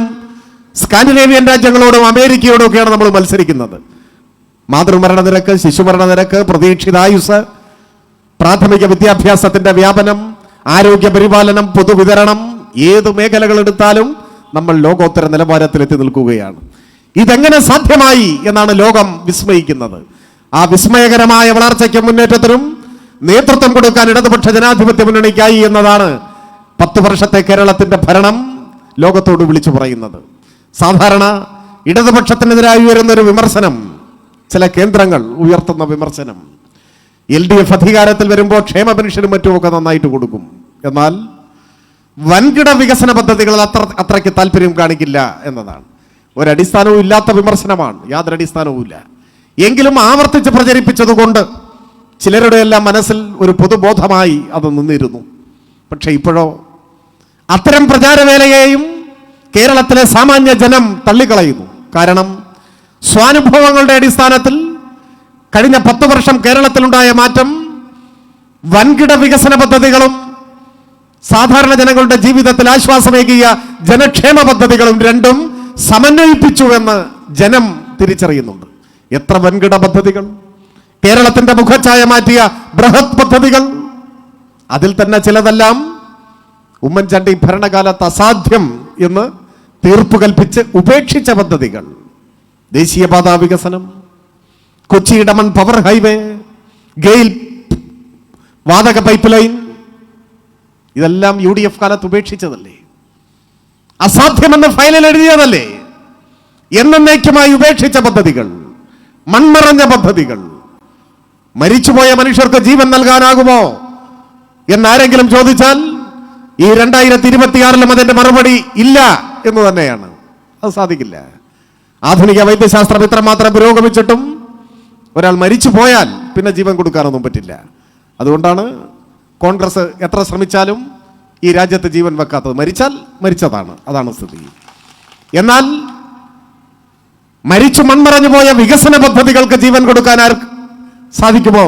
സ്കാൻഡിനേവിയൻ രാജ്യങ്ങളോടും അമേരിക്കയോടും ഒക്കെയാണ് നമ്മൾ മത്സരിക്കുന്നത്. മാതൃമരണ നിരക്ക്, ശിശുമരണ നിരക്ക്, പ്രതീക്ഷിതായുസ്, പ്രാഥമിക വിദ്യാഭ്യാസത്തിന്റെ വ്യാപനം, ആരോഗ്യ പരിപാലനം, പൊതുവിതരണം, ഏത് മേഖലകൾ എടുത്താലും നമ്മൾ ലോകോത്തര നിലവാരത്തിലെത്തി നിൽക്കുകയാണ്. ഇതെങ്ങനെ സാധ്യമായി എന്നാണ് ലോകം വിസ്മയിക്കുന്നത്. ആ വിസ്മയകരമായ വളർച്ചയ്ക്കും മുന്നേറ്റത്തിനും നേതൃത്വം കൊടുക്കാൻ ഇടതുപക്ഷ ജനാധിപത്യ മുന്നണിക്കായി എന്നതാണ് 10 വർഷത്തെ കേരളത്തിന്റെ ഭരണം ലോകത്തോട് വിളിച്ചു പറയുന്നത്. സാധാരണ ഇടതുപക്ഷത്തിനെതിരായി ഉയരുന്ന ഒരു വിമർശനം, ചില കേന്ദ്രങ്ങൾ ഉയർത്തുന്ന വിമർശനം, LDF അധികാരത്തിൽ വരുമ്പോൾ ക്ഷേമ പെൻഷനും മറ്റുമൊക്കെ നന്നായിട്ട് കൊടുക്കും, എന്നാൽ വൻകിട വികസന പദ്ധതികളിൽ അത്രയ്ക്ക് താല്പര്യം കാണിക്കില്ല എന്നതാണ്. ഒരടിസ്ഥാനവും ഇല്ലാത്ത വിമർശനമാണ്, യാതൊരു അടിസ്ഥാനവും ഇല്ല. എങ്കിലും ആവർത്തിച്ച് പ്രചരിപ്പിച്ചതുകൊണ്ട് ചിലരുടെ എല്ലാം മനസ്സിൽ ഒരു പൊതുബോധമായി അത് നിന്നിരുന്നു. പക്ഷെ ഇപ്പോഴോ അത്തരം പ്രചാരവേലയെയും കേരളത്തിലെ സാമാന്യ ജനം തള്ളിക്കളയുന്നു. കാരണം സ്വാനുഭവങ്ങളുടെ അടിസ്ഥാനത്തിൽ കഴിഞ്ഞ 10 വർഷം കേരളത്തിലുണ്ടായ മാറ്റം വൻകിട വികസന പദ്ധതികളും സാധാരണ ജനങ്ങളുടെ ജീവിതത്തിൽ ആശ്വാസമേകിയ ജനക്ഷേമ പദ്ധതികളും രണ്ടും സമന്വയിപ്പിച്ചു എന്ന് ജനം തിരിച്ചറിയുന്നുണ്ട്. എത്ര വൻകിട പദ്ധതികൾ, കേരളത്തിന്റെ മുഖച്ഛായ മാറ്റിയ ബൃഹത് പദ്ധതികൾ, അതിൽ തന്നെ ചിലതെല്ലാം ഉമ്മൻചാണ്ടി ഭരണകാലത്ത് അസാധ്യം എന്ന് തീർപ്പ് കൽപ്പിച്ച് ഉപേക്ഷിച്ച പദ്ധതികൾ. ദേശീയപാത വികസനം, കൊച്ചി ഇടമൺ പവർ ഹൈവേ, ഗെയിൽ വാതക പൈപ്പ് ലൈൻ, ഇതെല്ലാം UDF കാലത്ത് ഉപേക്ഷിച്ചതല്ലേ? അസാധ്യമെന്ന് ഫയലിൽ എഴുതിയതല്ലേ? എന്നേക്കുമായി ഉപേക്ഷിച്ച പദ്ധതികൾ, മൺമറഞ്ഞ പദ്ധതികൾ. മരിച്ചുപോയ മനുഷ്യർക്ക് ജീവൻ നൽകാനാകുമോ എന്നാരെങ്കിലും ചോദിച്ചാൽ ഈ 2026 അതിന്റെ മറുപടി ഇല്ല എന്ന് തന്നെയാണ്. അത് സാധിക്കില്ല. ആധുനിക വൈദ്യശാസ്ത്രം ഇത്രമാത്രം പുരോഗമിച്ചിട്ടും ഒരാൾ മരിച്ചു പോയാൽ പിന്നെ ജീവൻ കൊടുക്കാനൊന്നും പറ്റില്ല. അതുകൊണ്ടാണ് കോൺഗ്രസ് എത്ര ശ്രമിച്ചാലും ഈ രാജ്യത്ത് ജീവൻ വെക്കാത്തത്. മരിച്ചാൽ മരിച്ചതാണ്, അതാണ് സ്ഥിതി. എന്നാൽ മരിച്ചു മൺമറഞ്ഞു പോയ വികസന പദ്ധതികൾക്ക് ജീവൻ കൊടുക്കാൻ ആർക്ക് സാധിക്കുമോ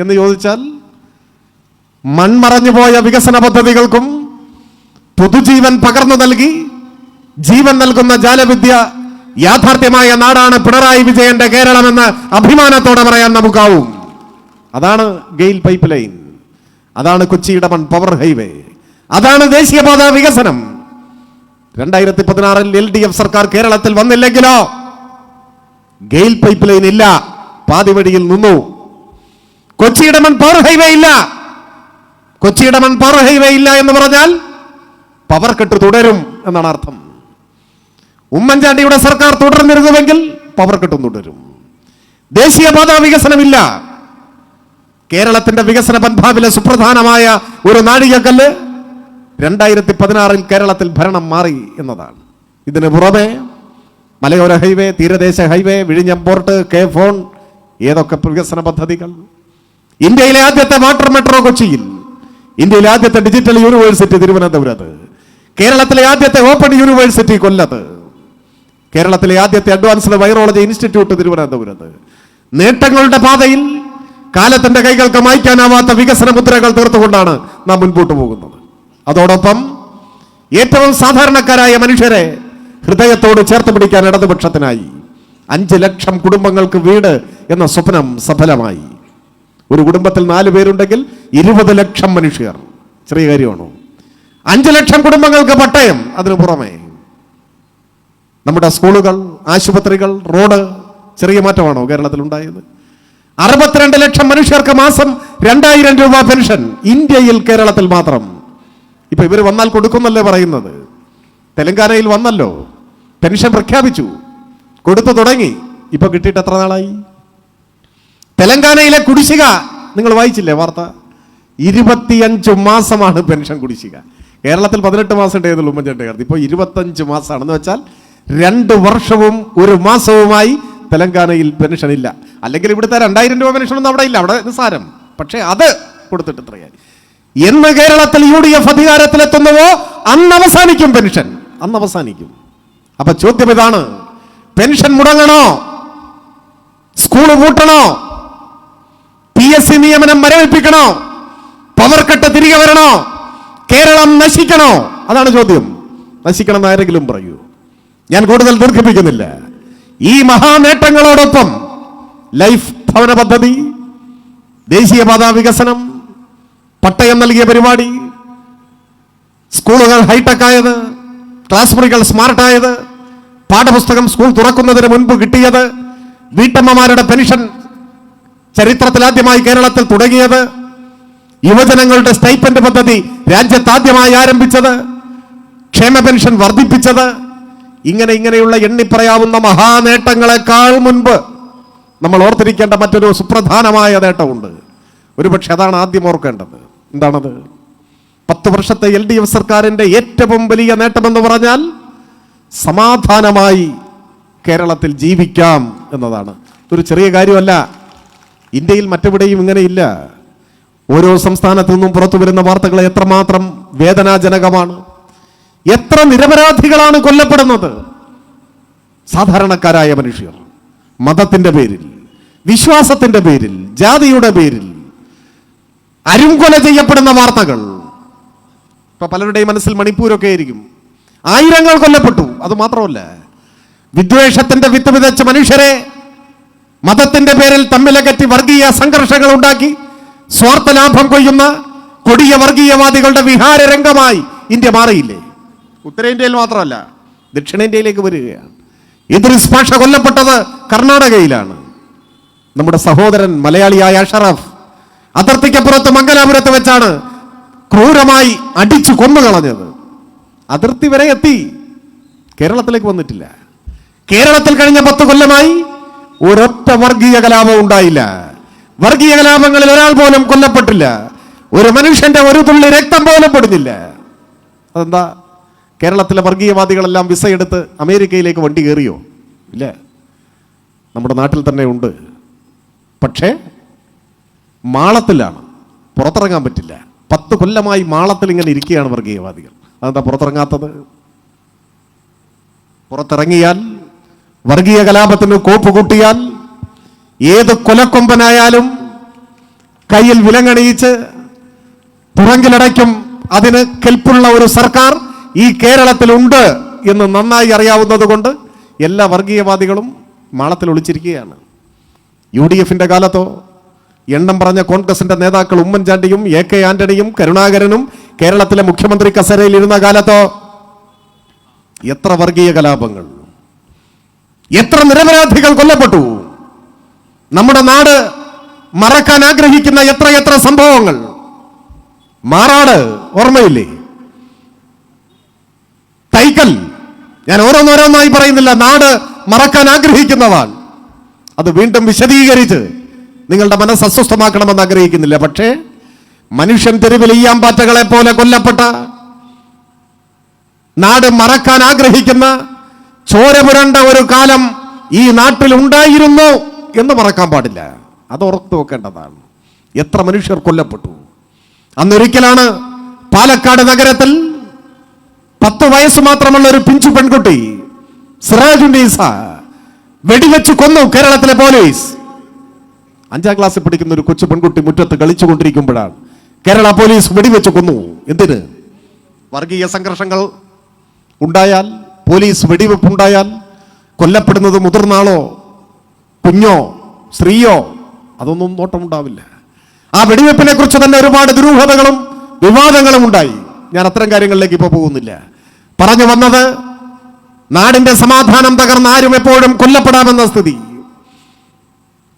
എന്ന് ചോദിച്ചാൽ മൺമറഞ്ഞു പോയ വികസന പദ്ധതികൾക്കും പുതുജീവൻ പകർന്നു നൽകി ജീവൻ നൽകുന്ന ജാലവിദ്യ യാഥാർത്ഥ്യമായ നാടാണ് പിണറായി വിജയന്റെ കേരളമെന്ന് അഭിമാനത്തോടെ പറയാൻ നമുക്കാവും. അതാണ് ഗെയിൽ പൈപ്പ് ലൈൻ, അതാണ് കൊച്ചി ഇടമൺ പവർ ഹൈവേ, അതാണ് ദേശീയപാത വികസനം. 2016 LDF സർക്കാർ കേരളത്തിൽ വന്നില്ലെങ്കിലോ ഗെയിൽ പൈപ്പ് ലൈൻ ഇല്ല, പാതിവഴിയിൽ നിന്നു. കൊച്ചി ഇടമൺ പവർ ഹൈവേ ഇല്ല. കൊച്ചി ഇടമൺ പവർ ഹൈവേ ഇല്ല എന്ന് പറഞ്ഞാൽ പവർ കട്ട് തുടരും എന്നാണ് അർത്ഥം. ഉമ്മൻചാണ്ടിയുടെ സർക്കാർ തുടർന്നിരുന്നുവെങ്കിൽ പവർ കട്ടും തുടരും. ദേശീയപാത വികസനമില്ല, കേരളത്തിന്റെ വികസന പന്ഥാവിലെ സുപ്രധാനമായ ഒരു നാഴികക്കല്ല് 2016 കേരളത്തിൽ ഭരണം മാറി എന്നതാണ്. ഇതിന് പുറമെ മലയോര ഹൈവേ, തീരദേശ ഹൈവേ, വിഴിഞ്ഞം പോർട്ട്, K-ഫോൺ, ഏതൊക്കെ വികസന പദ്ധതികൾ. ഇന്ത്യയിലെ ആദ്യത്തെ വാട്ടർ മെട്രോ കൊച്ചിയിൽ, ഇന്ത്യയിലെ ആദ്യത്തെ ഡിജിറ്റൽ യൂണിവേഴ്സിറ്റി തിരുവനന്തപുരത്ത്, കേരളത്തിലെ ആദ്യത്തെ ഓപ്പൺ യൂണിവേഴ്സിറ്റി കൊല്ലത്ത്, കേരളത്തിലെ ആദ്യത്തെ അഡ്വാൻസ്ഡ് വൈറോളജി ഇൻസ്റ്റിറ്റ്യൂട്ട് തിരുവനന്തപുരത്ത്. നേട്ടങ്ങളുടെ പാതയിൽ കാലത്തിന്റെ കൈകൾക്ക് മായ്ക്കാനാവാത്ത വികസന മുദ്രകൾ തീർത്തുകൊണ്ടാണ് നാം മുൻപോട്ട് പോകുന്നത്. അതോടൊപ്പം ഏറ്റവും സാധാരണക്കാരായ മനുഷ്യരെ ഹൃദയത്തോട് ചേർത്ത് പിടിക്കാൻ ഇടതുപക്ഷത്തിനായി 5 ലക്ഷം കുടുംബങ്ങൾക്ക് വീട് എന്ന സ്വപ്നം സഫലമായി. ഒരു കുടുംബത്തിൽ 4 പേരുണ്ടെങ്കിൽ 20 ലക്ഷം മനുഷ്യർ. ചെറിയ കാര്യമാണോ? 5 ലക്ഷം കുടുംബങ്ങൾക്ക് പട്ടയം. അതിനു പുറമെ നമ്മുടെ സ്കൂളുകൾ, ആശുപത്രികൾ, റോഡ്. ചെറിയ മാറ്റമാണോ കേരളത്തിൽ ഉണ്ടായത്? 62 ലക്ഷം മനുഷ്യർക്ക് മാസം 2000 രൂപ പെൻഷൻ ഇന്ത്യയിൽ, കേരളത്തിൽ മാത്രം. ഇപ്പൊ ഇവർ വന്നാൽ കൊടുക്കുന്നല്ലേ പറയുന്നത്. തെലങ്കാനയിൽ വന്നല്ലോ, പെൻഷൻ പ്രഖ്യാപിച്ചു, കൊടുത്തു തുടങ്ങി. ഇപ്പൊ കിട്ടിയിട്ട് എത്ര നാളായി? തെലങ്കാനയിലെ കുടിശ്ശിക നിങ്ങൾ വായിച്ചില്ലേ വാർത്ത? 25 മാസമാണ് പെൻഷൻ കുടിശ്ശിക. കേരളത്തിൽ 18 മാസം ഉണ്ടായതുള്ളൂ ഉമ്മൻചാണ്ടി കാലത്ത്. ഇപ്പോൾ 25 മാസമാണെന്ന് വെച്ചാൽ 2 വർഷവും 1 മാസവുമായി തെലങ്കാനയിൽ പെൻഷൻ ഇല്ല. അല്ലെങ്കിൽ ഇവിടുത്തെ 2000 രൂപ പെൻഷനൊന്നും അവിടെ ഇല്ല, അവിടെ നിസ്സാരം. പക്ഷേ അത് കൊടുത്തിട്ട് എത്രയായി? എന്ന് കേരളത്തിൽ UDF അധികാരത്തിലെത്തുന്നുവോ അന്ന് അവസാനിക്കും പെൻഷൻ, അന്ന് അവസാനിക്കും. അപ്പൊ ചോദ്യം ഇതാണ്, പെൻഷൻ മുടങ്ങണോ? സ്കൂൾ പൂട്ടണോ? PSC നിയമനം മരവിപ്പിക്കണോ? പവർ കട്ട് തിരികെ വരണോ? കേരളം നശിക്കണോ? അതാണ് ചോദ്യം. നശിക്കണം എന്ന് ആരെങ്കിലും പറയൂ? ഞാൻ കൂടുതൽ ദീർഘിപ്പിക്കുന്നില്ല. ഈ മഹാനേട്ടങ്ങളോടൊപ്പം ലൈഫ് ഭവന പദ്ധതി, ദേശീയപാതാ വികസനം, പട്ടയം നൽകിയ പരിപാടി, സ്കൂളുകൾ ഹൈടെക് ആയത്, ക്ലാസ് മുറികൾ സ്മാർട്ടായത്, പാഠപുസ്തകം സ്കൂൾ തുറക്കുന്നതിന് മുൻപ് കിട്ടിയത്, വീട്ടമ്മമാരുടെ പെൻഷൻ ചരിത്രത്തിൽ ആദ്യമായി കേരളത്തിൽ തുടങ്ങിയത്, യുവജനങ്ങളുടെ സ്റ്റൈപ്പൻഡ് പദ്ധതി രാജ്യത്താദ്യമായി ആരംഭിച്ചത്, ക്ഷേമ പെൻഷൻ വർദ്ധിപ്പിച്ചത്, ഇങ്ങനെയുള്ള എണ്ണിപ്പറയാവുന്ന മഹാനേട്ടങ്ങളെക്കാൾ മുൻപ് നമ്മൾ ഓർത്തിരിക്കേണ്ട മറ്റൊരു സുപ്രധാനമായ നേട്ടമുണ്ട്. ഒരുപക്ഷെ അതാണ് ആദ്യം ഓർക്കേണ്ടത്. എന്താണത്? 10 വർഷത്തെ LDF സർക്കാരിന്റെ ഏറ്റവും വലിയ നേട്ടമെന്ന് പറഞ്ഞാൽ സമാധാനമായി കേരളത്തിൽ ജീവിക്കാം എന്നതാണ്. ഒരു ചെറിയ കാര്യമല്ല. ഇന്ത്യയിൽ മറ്റെവിടെയും ഇങ്ങനെയില്ല. ഓരോ സംസ്ഥാനത്തു നിന്നും പുറത്തു വരുന്ന വാർത്തകൾ എത്രമാത്രം വേദനാജനകമാണ്. എത്ര നിരപരാധികളാണ് കൊല്ലപ്പെടുന്നത്. സാധാരണക്കാരായ മനുഷ്യർ മതത്തിന്റെ പേരിൽ, വിശ്വാസത്തിന്റെ പേരിൽ, ജാതിയുടെ പേരിൽ അരുംകൊല ചെയ്യപ്പെടുന്ന വാർത്തകൾ. ഇപ്പൊ പലരുടെയും മനസ്സിൽ മണിപ്പൂരൊക്കെ ആയിരിക്കും. ആയിരങ്ങൾ കൊല്ലപ്പെട്ടു. അത് മാത്രമല്ല, വിദ്വേഷത്തിന്റെ വിത്ത് വിതച്ച മനുഷ്യരെ മതത്തിന്റെ പേരിൽ തമ്മിലകറ്റി വർഗീയ സംഘർഷങ്ങൾ ഉണ്ടാക്കി സ്വാർത്ഥ ലാഭം കൊയ്യുന്ന കൊടിയ വർഗീയവാദികളുടെ വിഹാര രംഗമായി ഇന്ത്യ മാറിയില്ലേ? ഉത്തരേന്ത്യയിൽ മാത്രമല്ല, ദക്ഷിണേന്ത്യയിലേക്ക് വരികയാണ്. ഇദ്രിസ് പാഷ കൊല്ലപ്പെട്ടത് കർണാടകയിലാണ്. നമ്മുടെ സഹോദരൻ മലയാളിയായ അഷറഫ് അതിർത്തിക്കപ്പുറത്ത് മംഗലാപുരത്ത് വെച്ചാണ് ക്രൂരമായി അടിച്ചു കൊന്നുകളഞ്ഞത്. അതിർത്തി വരെ എത്തി, കേരളത്തിലേക്ക് വന്നിട്ടില്ല. കേരളത്തിൽ കഴിഞ്ഞ 10 കൊല്ലമായി ഒരൊറ്റ വർഗീയ കലാപം ഉണ്ടായില്ല. വർഗീയ കലാപങ്ങളിൽ ഒരാൾ പോലും കൊല്ലപ്പെട്ടില്ല. ഒരു മനുഷ്യന്റെ ഒരു തുള്ളി രക്തം പോലും പൊടിഞ്ഞില്ല. അതെന്താ? കേരളത്തിലെ വർഗീയവാദികളെല്ലാം വിസ എടുത്ത് അമേരിക്കയിലേക്ക് വണ്ടി കയറിയോ? ഇല്ല, നമ്മുടെ നാട്ടിൽ തന്നെ ഉണ്ട്. പക്ഷേ മാളത്തിലാണ്, പുറത്തിറങ്ങാൻ പറ്റില്ല. 10 കൊല്ലമായി മാളത്തിൽ ഇങ്ങനെ ഇരിക്കുകയാണ് വർഗീയവാദികൾ. അതെന്താ പുറത്തിറങ്ങാത്തത്? പുറത്തിറങ്ങിയാൽ, വർഗീയ കലാപത്തിന് കോപ്പ് കൂട്ടിയാൽ, ഏത് കൊലക്കൊമ്പനായാലും കയ്യിൽ വിലങ്ങണിയിച്ച് പുറങ്കിലടയ്ക്കും. അതിന് കെൽപ്പുള്ള ഒരു സർക്കാർ ഈ കേരളത്തിലുണ്ട് എന്ന് നന്നായി അറിയാവുന്നത് കൊണ്ട് എല്ലാ വർഗീയവാദികളും മാളത്തിൽ ഒളിച്ചിരിക്കുകയാണ്. UDFന്റെ കാലത്തോ എണ്ണം പറഞ്ഞ കോൺഗ്രസിന്റെ നേതാക്കൾ ഉമ്മൻചാണ്ടിയും AK ആന്റണിയും കരുണാകരനും കേരളത്തിലെ മുഖ്യമന്ത്രി കസേരയിൽ ഇരുന്ന കാലത്തോ എത്ര വർഗീയ കലാപങ്ങൾ, എത്ര നിരപരാധികൾ കൊല്ലപ്പെട്ടു. നമ്മുടെ നാട് മറക്കാൻ ആഗ്രഹിക്കുന്ന എത്ര സംഭവങ്ങൾ. മാറാട് ഓർമ്മയില്ലേ? തൈക്കൽ. ഞാൻ ഓരോന്നോരോന്നായി പറയുന്നില്ല. നാട് മറക്കാൻ ആഗ്രഹിക്കുന്നതാണ്. അത് വീണ്ടും വിശദീകരിച്ച് നിങ്ങളുടെ മനസ്സ് അസ്വസ്ഥമാക്കണമെന്ന് ആഗ്രഹിക്കുന്നില്ല. പക്ഷേ മനുഷ്യൻ തെരുവിൽ ഈയാമ്പാറ്റകളെ പോലെ കൊല്ലപ്പെട്ട, നാട് മറക്കാൻ ആഗ്രഹിക്കുന്ന, ചോര പുരണ്ട ഒരു കാലം ഈ നാട്ടിൽ ഉണ്ടായിരുന്നു എന്ന് മറക്കാൻ പാടില്ല. അത് ഓർത്തു വെക്കേണ്ടതാണ്. എത്ര മനുഷ്യർ കൊല്ലപ്പെട്ടു. അന്നൊരിക്കലാണ് പാലക്കാട് നഗരത്തിൽ 10 വയസ്സ് മാത്രമുള്ള ഒരു പിഞ്ചു പെൺകുട്ടി സിറാജുന്നീസ വെടിവെച്ച് കൊന്നു കേരളത്തിലെ പോലീസ്. 5ാം ക്ലാസ്സിൽ പഠിക്കുന്ന ഒരു കൊച്ചു പെൺകുട്ടി മുറ്റത്ത് കളിച്ചുകൊണ്ടിരിക്കുമ്പോഴാണ് കേരള പോലീസ് വെടിവെച്ച് കൊന്നു. എന്തിന്? വർഗീയ സംഘർഷങ്ങൾ ഉണ്ടായാൽ, പോലീസ് വെടിവെപ്പുണ്ടായാൽ കൊല്ലപ്പെടുന്നത് മുതിർന്നാളോ കുഞ്ഞോ സ്ത്രീയോ അതൊന്നും നോട്ടമുണ്ടാവില്ല. ആ വെടിവെപ്പിനെ കുറിച്ച് തന്നെ ഒരുപാട് ദുരൂഹതകളും വിവാദങ്ങളും ഉണ്ടായി. ഞാൻ അത്തരം കാര്യങ്ങളിലേക്ക് ഇപ്പോൾ പോകുന്നില്ല. പറഞ്ഞു വന്നത്, നാടിന്റെ സമാധാനം തകർന്ന ആരും എപ്പോഴും കൊല്ലപ്പെടാമെന്ന സ്ഥിതി,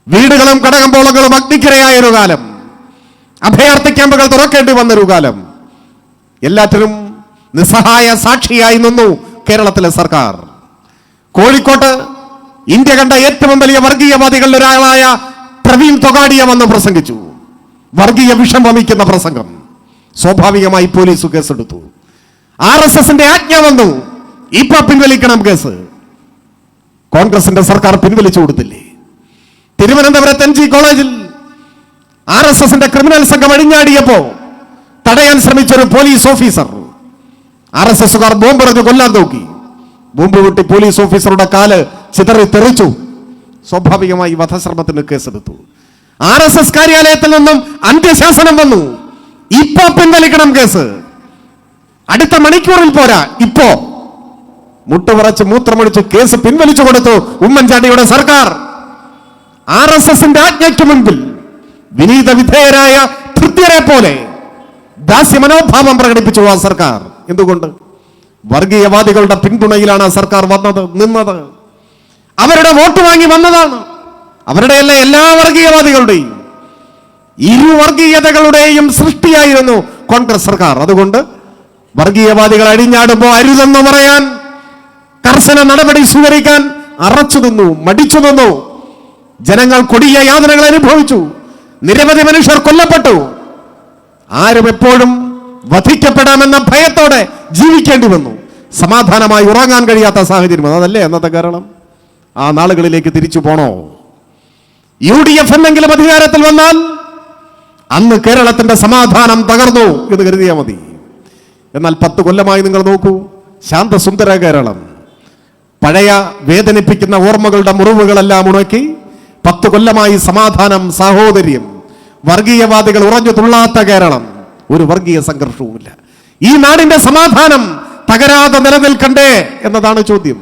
വീടുകളും കടകമ്പോളങ്ങളും അഗ്നിക്കിരയായൊരു കാലം, അഭയാർത്ഥി ക്യാമ്പുകൾ തുറക്കേണ്ടി വന്നൊരു കാലം, എല്ലാറ്റിനും നിസ്സഹായ സാക്ഷിയായി നിന്നു കേരളത്തിലെ സർക്കാർ. കോഴിക്കോട്ട് ഇന്ത്യ കണ്ട ഏറ്റവും വലിയ വർഗീയവാദികളിൽ ഒരാളായ പ്രവീൺ തൊഗാഡിയ വന്ന് പ്രസംഗിച്ചു. വർഗീയ വിഷം വമിക്കുന്ന പ്രസംഗം. സ്വാഭാവികമായി പോലീസ് കേസെടുത്തു. RSSന്റെ ആജ്ഞ വന്നു, ഇപ്പൊ പിൻവലിക്കണം കേസ്. കോൺഗ്രസിന്റെ സർക്കാർ പിൻവലിച്ചു കൊടുത്തില്ലേ? തിരുവനന്തപുരത്ത് NG കോളേജിൽ RSSന്റെ ക്രിമിനൽ സംഘം അഴിഞ്ഞാടിയപ്പോ തടയാൻ ശ്രമിച്ച ഒരു പോലീസ് ഓഫീസർ RSSുകാർ ബോംബെറിഞ്ഞ് കൊല്ലാൻ നോക്കി. ബോംബ് പൊട്ടി പോലീസ് ഓഫീസറുടെ കാല് ചിതറി തെറിച്ചു. സ്വാഭാവികമായി വധശ്രമത്തിന് കേസെടുത്തു. RSS കാര്യാലയത്തിൽ നിന്നും അന്ത്യശാസനം വന്നു, ഇപ്പൊ പിൻവലിക്കണം കേസ്. അടുത്ത മണിക്കൂറിൽ പോരാ, ഇപ്പോ മുട്ടുപറച്ച് മൂത്രമൊഴിച്ച് കേസ് പിൻവലിച്ചു കൊടുത്തു ഉമ്മൻചാണ്ടിയുടെ സർക്കാർ. RSSന്റെ ആജ്ഞയ്ക്ക് മുൻപിൽ വിനീത വിധേയരായ ഭൃത്യരെ പോലെ ദാസ്യ മനോഭാവം പ്രകടിപ്പിച്ചു ആ സർക്കാർ. എന്തുകൊണ്ട്? വർഗീയവാദികളുടെ പിന്തുണയിലാണ് ആ സർക്കാർ നിന്നത്. അവരുടെ വോട്ട് വാങ്ങി വന്നതാണ്. അവരുടെ എല്ലാ വർഗീയവാദികളുടെയും ഇരുവർഗീയതകളുടെയും സൃഷ്ടിയായിരുന്നു കോൺഗ്രസ് സർക്കാർ. അതുകൊണ്ട് വർഗീയവാദികൾ അഴിഞ്ഞാടുമ്പോൾ അരുതെന്ന് പറയാൻ, കർശന നടപടി സ്വീകരിക്കാൻ അറച്ചു നിന്നു, മടിച്ചു നിന്നു. ജനങ്ങൾ കൊടിയ യാതനകൾ അനുഭവിച്ചു. നിരവധി മനുഷ്യർ കൊല്ലപ്പെട്ടു. ആരും എപ്പോഴും വധിക്കപ്പെടാമെന്ന ഭയത്തോടെ ജീവിക്കേണ്ടി വന്നു. സമാധാനമായി ഉറങ്ങാൻ കഴിയാത്ത സാഹചര്യം. അതല്ലേ അന്നത്തെ കേരളം? ആ നാളുകളിലേക്ക് തിരിച്ചു പോണോ? UDF എന്നെങ്കിലും അധികാരത്തിൽ വന്നാൽ അന്ന് കേരളത്തിന്റെ സമാധാനം തകർന്നു എന്ന് കരുതിയാൽ മതി. എന്നാൽ 10 കൊല്ലമായി നിങ്ങൾ നോക്കൂ, ശാന്തസുന്ദര കേരളം. പഴയ വേദനിപ്പിക്കുന്ന ഓർമ്മകളുടെ മുറിവുകളെല്ലാം ഉണക്കി 10 കൊല്ലമായി സമാധാനം, സാഹോദര്യം, വർഗീയവാദികൾ ഉറഞ്ഞു തുള്ളാത്ത കേരളം. ഒരു വർഗീയ സംഘർഷവുമില്ല. ഈ നാടിന്റെ സമാധാനം തകരാതെ നിലനിൽക്കണ്ടേ എന്നതാണ് ചോദ്യം.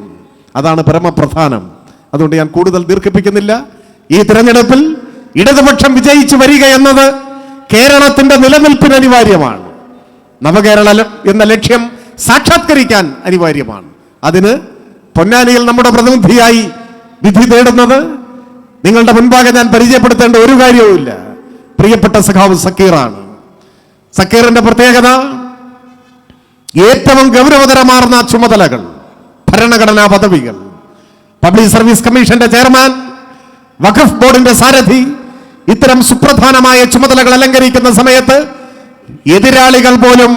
അതാണ് പരമപ്രധാനം. അതുകൊണ്ട് ഞാൻ കൂടുതൽ ദീർഘിപ്പിക്കുന്നില്ല. ഈ തിരഞ്ഞെടുപ്പിൽ ഇടതുപക്ഷം വിജയിച്ചു വരിക എന്നത് കേരളത്തിന്റെ നിലനിൽപ്പിന് അനിവാര്യമാണ്. നവകേരളം എന്ന ലക്ഷ്യം സാക്ഷാത്കരിക്കാൻ അനിവാര്യമാണ്. അതിന് പൊന്നാനിയിൽ നമ്മുടെ പ്രതിനിധിയായി വിധി തേടുന്നത് നിങ്ങളുടെ മുൻപാകെ ഞാൻ പരിചയപ്പെടുത്തേണ്ട ഒരു കാര്യവുമില്ല, പ്രിയപ്പെട്ട സഖാവ് സക്കീറാണ്. സക്കീറിന്റെ പ്രത്യേകത, ഏറ്റവും ഗൗരവതരമാർന്ന ചുമതലകൾ, ഭരണഘടനാ പദവികൾ, പബ്ലിക് സർവീസ് കമ്മീഷന്റെ ചെയർമാൻ, വഖഫ് ബോർഡിന്റെ സാരഥി, ഇത്തരം സുപ്രധാനമായ ചുമതലകൾ അലങ്കരിക്കുന്ന സമയത്ത് എതിരാളികൾ പോലും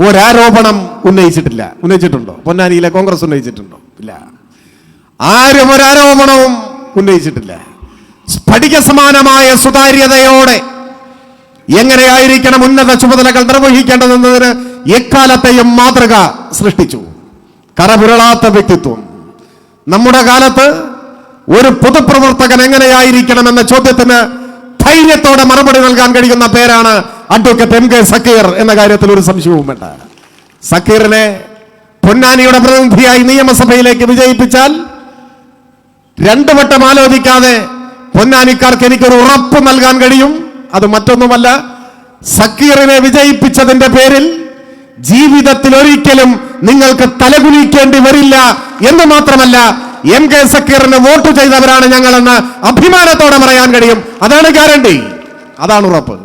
ഒരാരോപണം ഉന്നയിച്ചിട്ടുണ്ടോ? പൊന്നാനിയിലെ കോൺഗ്രസ് ഉന്നയിച്ചിട്ടുണ്ടോ? ഇല്ല. ആരും ഒരാരോപണവും ഉന്നയിച്ചിട്ടില്ല. സ്ഫടിക സമാനമായ സുതാര്യതയോടെ എങ്ങനെയായിരിക്കണം ഉന്നത ചുമതലകൾ നിർവഹിക്കേണ്ടതെന്നതിന് എക്കാലത്തെയും മാതൃക സൃഷ്ടിച്ചു. കറപുരളാത്ത വ്യക്തിത്വം. നമ്മുടെ കാലത്ത് ഒരു പൊതുപ്രവർത്തകൻ എങ്ങനെയായിരിക്കണമെന്ന ചോദ്യത്തിന് ധൈര്യത്തോടെ മറുപടി നൽകാൻ കഴിയുന്ന പേരാണ് അഡ്വക്കേറ്റ് MK സക്കീർ എന്ന കാര്യത്തിൽ ഒരു സംശയവും വേണ്ട. സക്കീറിനെ പൊന്നാനിയുടെ പ്രതിനിധിയായി നിയമസഭയിലേക്ക് വിജയിപ്പിച്ചാൽ 2 വട്ടം ആലോചിക്കാതെ പൊന്നാനിക്കാർക്ക് എനിക്കൊരു ഉറപ്പ് നൽകാൻ കഴിയും. അത് മറ്റൊന്നുമല്ല, സക്കീറിനെ വിജയിപ്പിച്ചതിന്റെ പേരിൽ ജീവിതത്തിൽ ഒരിക്കലും നിങ്ങൾക്ക് തലകുനിക്കേണ്ടി വരില്ല എന്ന് മാത്രമല്ല, MK സക്കീറിന് വോട്ട് ചെയ്തവരാണ് ഞങ്ങളെന്ന് അഭിമാനത്തോടെ പറയാൻ കഴിയും. അതാണ് ഗ്യാരണ്ടി, അതാണ് ഉറപ്പ്.